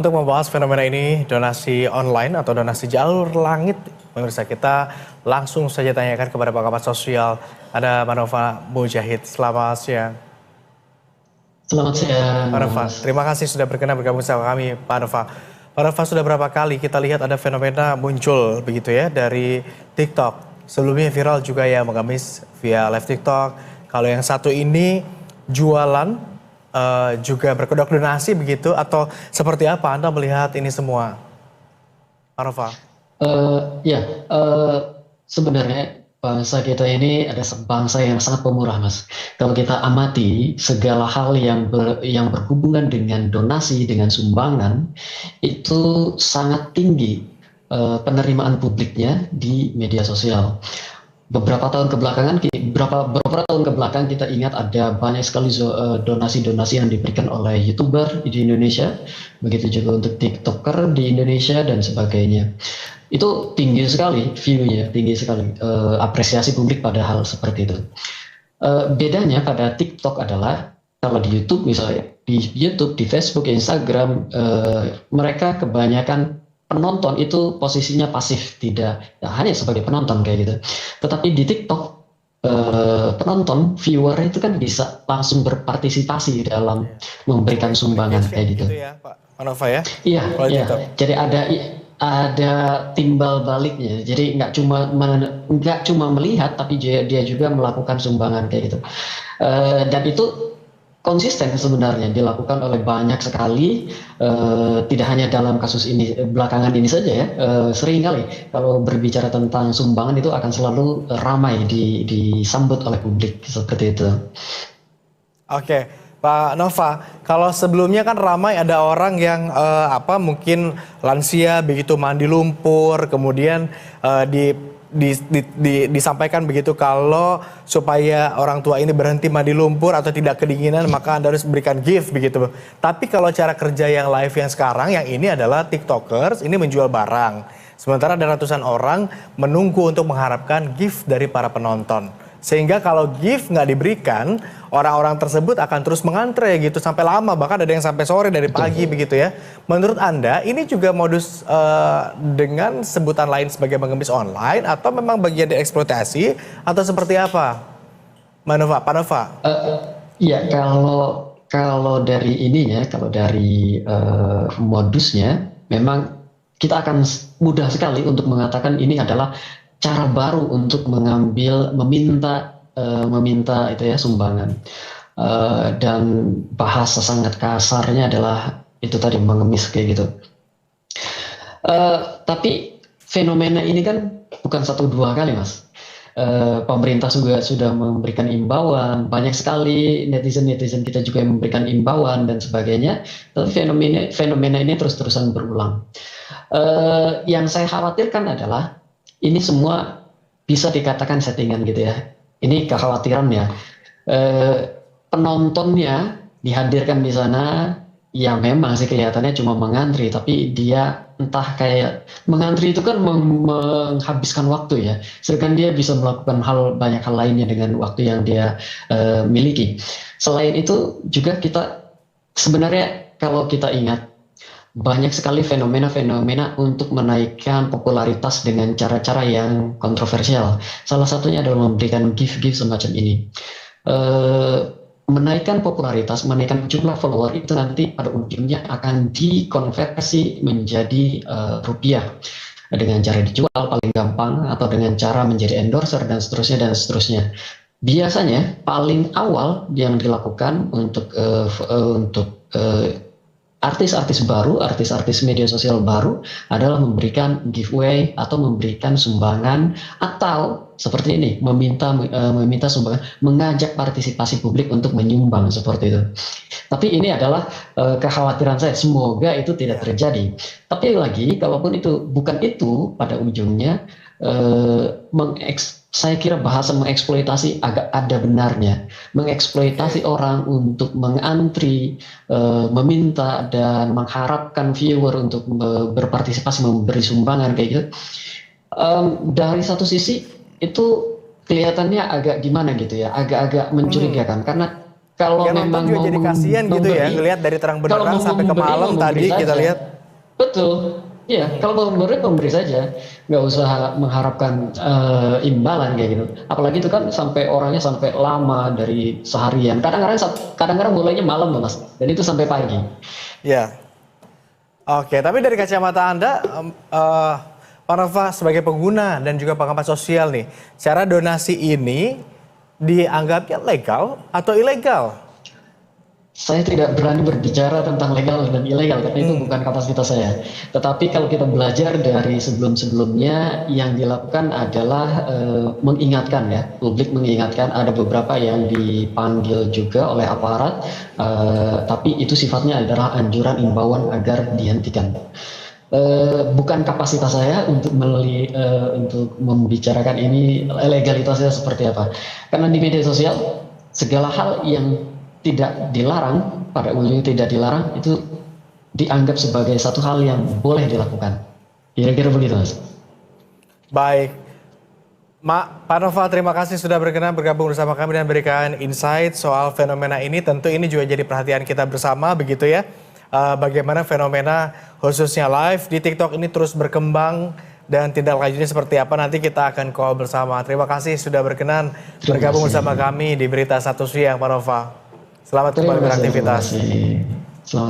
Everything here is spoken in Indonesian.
Untuk membahas fenomena ini, donasi online atau donasi jalur langit, pemirsa kita langsung saja tanyakan kepada pengamat sosial. Ada Manova Mujahid. Selamat siang. Selamat siang, Pak Nova, Mas. terima kasih sudah berkenan bergabung sama kami, Pak Nova. Pak Nova, sudah berapa kali kita lihat ada fenomena muncul begitu ya dari TikTok. Sebelumnya viral juga ya mengemis via live TikTok. Kalau yang satu ini jualan juga berkedok donasi begitu atau seperti apa Anda melihat ini semua, Pak Nova? Ya, sebenarnya bangsa kita ini ada bangsa yang sangat pemurah, Mas. Kalau kita amati segala hal yang berhubungan dengan donasi, dengan sumbangan, itu sangat tinggi penerimaan publiknya di media sosial. Beberapa tahun ke belakang kita ingat ada banyak sekali donasi-donasi yang diberikan oleh YouTuber di Indonesia, begitu juga untuk TikToker di Indonesia dan sebagainya. Itu tinggi sekali view-nya, tinggi sekali apresiasi publik pada hal seperti itu. Bedanya pada TikTok adalah kalau di YouTube misalnya, di YouTube, di Facebook, Instagram, mereka kebanyakan penonton itu posisinya pasif, tidak ya, hanya sebagai penonton kayak gitu. Tetapi di TikTok penonton, viewer itu kan bisa langsung berpartisipasi dalam memberikan sumbangan kayak gitu. Gitu ya, Pak Nova ya? Iya, Kalau iya. TikTok. Jadi ada timbal baliknya. Jadi nggak cuma melihat, tapi dia juga melakukan sumbangan kayak gitu. Dan itu konsisten sebenarnya dilakukan oleh banyak sekali, tidak hanya dalam kasus ini belakangan ini saja ya, sering kali kalau berbicara tentang sumbangan itu akan selalu ramai disambut oleh publik seperti itu. Oke, Pak Nova, kalau sebelumnya kan ramai ada orang yang mungkin lansia begitu mandi lumpur, kemudian disampaikan begitu kalau supaya orang tua ini berhenti mandi lumpur atau tidak kedinginan maka Anda harus berikan gift begitu. Tapi kalau cara kerja yang live yang sekarang yang ini adalah TikTokers ini menjual barang. Sementara ada ratusan orang menunggu untuk mengharapkan gift dari para penonton. Sehingga kalau gift nggak diberikan, orang-orang tersebut akan terus mengantre gitu sampai lama, bahkan ada yang sampai sore dari pagi begitu ya. Menurut Anda ini juga modus dengan sebutan lain sebagai mengemis online atau memang bagian dari eksploitasi atau seperti apa? Pak Nova. Iya, kalau dari ininya, kalau dari modusnya, memang kita akan mudah sekali untuk mengatakan ini adalah cara baru untuk meminta itu ya sumbangan. Dan bahasa sangat kasarnya adalah itu tadi mengemis kayak gitu. Tapi fenomena ini kan bukan satu dua kali, Mas. Pemerintah juga sudah memberikan imbauan, banyak sekali netizen kita juga yang memberikan imbauan dan sebagainya. Tapi fenomena ini terus-terusan berulang. Yang saya khawatirkan adalah ini semua bisa dikatakan settingan gitu ya. Ini kekhawatirannya. Penontonnya dihadirkan di sana, ya memang sih kelihatannya cuma mengantri, tapi dia entah kayak mengantri itu kan menghabiskan waktu ya. Sedangkan dia bisa melakukan banyak hal lainnya dengan waktu yang dia miliki. Selain itu juga kita sebenarnya kalau kita ingat banyak sekali fenomena-fenomena untuk menaikkan popularitas dengan cara-cara yang kontroversial. Salah satunya adalah memberikan gift-gift semacam ini. Menaikkan popularitas, menaikkan jumlah follower itu nanti pada ujungnya akan dikonversi menjadi rupiah dengan cara dijual paling gampang atau dengan cara menjadi endorser dan seterusnya dan seterusnya. Biasanya paling awal yang dilakukan untuk artis-artis baru, artis-artis media sosial baru adalah memberikan giveaway atau memberikan sumbangan atau seperti ini meminta sumbangan, mengajak partisipasi publik untuk menyumbang seperti itu. Tapi ini adalah kekhawatiran saya, semoga itu tidak terjadi. Tapi lagi, kalaupun itu bukan itu pada ujungnya, saya kira bahasa mengeksploitasi agak ada benarnya. Mengeksploitasi orang untuk mengantri, meminta dan mengharapkan viewer untuk berpartisipasi memberi sumbangan kayak gitu. Dari satu sisi itu kelihatannya agak gimana gitu ya, agak-agak mencurigakan karena kalau Yang nonton memang juga mau jadi kasihan gitu ya, ngelihat dari terang benderang sampai ke malam tadi kita lihat. Betul. Iya, kalau memberi saja, nggak usah mengharapkan imbalan kayak gitu. Apalagi itu kan sampai orangnya sampai lama dari seharian. Kadang-kadang mulainya malam loh mas, dan itu sampai pagi. Ya. Oke, tapi dari kacamata Anda, Pak Nova sebagai pengguna dan juga pengamat sosial nih, cara donasi ini dianggapnya legal atau ilegal? Saya tidak berani berbicara tentang legal dan ilegal karena itu bukan kapasitas saya. Tetapi kalau kita belajar dari sebelum-sebelumnya, yang dilakukan adalah mengingatkan ya, publik mengingatkan. Ada beberapa yang dipanggil juga oleh aparat, tapi itu sifatnya adalah anjuran imbauan agar dihentikan. Bukan kapasitas saya untuk untuk membicarakan ini legalitasnya seperti apa. Karena di media sosial segala hal yang tidak dilarang, pada ujungnya tidak dilarang, itu dianggap sebagai satu hal yang boleh dilakukan. Kira-kira begitu, Mas. Baik. Pak Nova, terima kasih sudah berkenan bergabung bersama kami dan berikan insight soal fenomena ini. Tentu ini juga jadi perhatian kita bersama, begitu ya. Bagaimana fenomena khususnya live di TikTok ini terus berkembang dan tindak lanjutnya seperti apa nanti kita akan call bersama. Terima kasih sudah berkenan bergabung bersama kami di Berita Satu Siang, Pak Nova. Selamat kembali beraktivitas. Terima kasih.